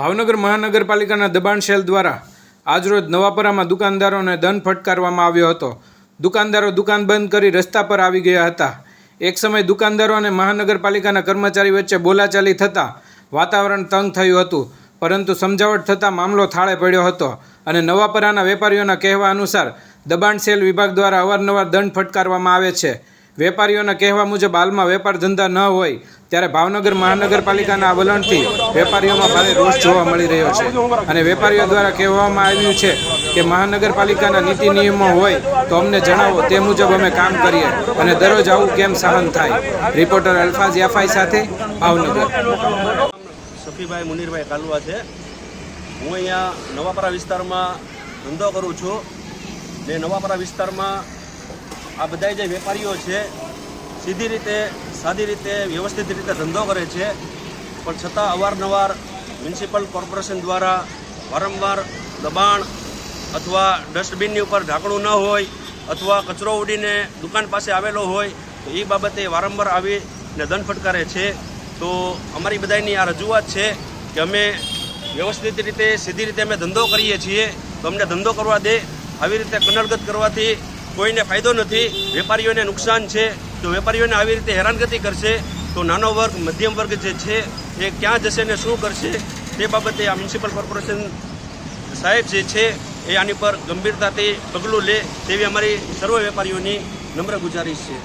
ભાવનગર મહાનગરપાલિકાના દબાણ સેલ દ્વારા આજરોજ નવાપરામાં દુકાનદારોને દંડ ફટકારવામાં આવ્યો હતો। દુકાનદારો દુકાન બંધ કરી રસ્તા પર આવી ગયા હતા। એક સમય દુકાનદારો અને મહાનગરપાલિકાના કર્મચારી વચ્ચે બોલાચાલી થતાં વાતાવરણ તંગ થયું હતું, પરંતુ સમજાવટ થતાં મામલો થાળે પડ્યો હતો અને નવાપરાના વેપારીઓના કહેવા અનુસાર દબાણ સેલ વિભાગ દ્વારા અવારનવાર દંડ ફટકારવામાં આવે છે। વેપારીઓના કહેવા મુજબ હાલમાં વેપાર ધંધા ન હોય ત્યારે ભાવનગર મહાનગરપાલિકાના આ વલણથી વેપારીઓમાં ભારે રોષ જોવા મળી રહ્યો છે અને વેપારીઓ દ્વારા કહેવામાં આવ્યું છે કે મહાનગરપાલિકાના નીતિ નિયમો હોય તો અમને જણાવો, તે મુજબ અમે કામ કરીએ અને દરરોજ આવું કેમ સહન થાય। રિપોર્ટર અલ્ફાઝ યાફાઈ સાથે ભાવનગર। સફીભાઈ મુનીરભાઈ કાલુઆ છે। હું અહીંયા નવાપરા વિસ્તારમાં ધંધો કરું છું ને નવાપરા વિસ્તારમાં આ બધા જે વેપારીઓ છે સીધી રીતે સાદી રીતે વ્યવસ્થિત રીતે ધંધો કરે છે, પણ છતાં અવારનવાર મ્યુનિસિપલ કોર્પોરેશન દ્વારા વારંવાર દબાણ અથવા ડસ્ટબિનની ઉપર ઢાંકણું ન હોય અથવા કચરો ઉડીને દુકાન પાસે આવેલો હોય તો એ બાબતે વારંવાર આવીને દંડ ફટકારે છે। તો અમારી બધાની આ રજૂઆત છે કે અમે વ્યવસ્થિત રીતે સીધી રીતે અમે ધંધો કરીએ છીએ તો અમને ધંધો કરવા દે। આવી રીતે કનલગત કરવાથી કોઈને ફાયદો નથી, વેપારીઓને નુકસાન છે। જો વેપારીઓને આવી રીતે હેરાનગતિ કરશે તો નાનો વર્ગ મધ્યમ વર્ગ જે છે એ ક્યાં જશે ને શું કરશે, તે બાબતે આ મ્યુનિસિપલ કોર્પોરેશન સાહેબ જે છે એ આની પર ગંભીરતાથી પગલું લે તેવી અમારી સર્વ વેપારીઓની નમ્ર ગુજારિશ છે।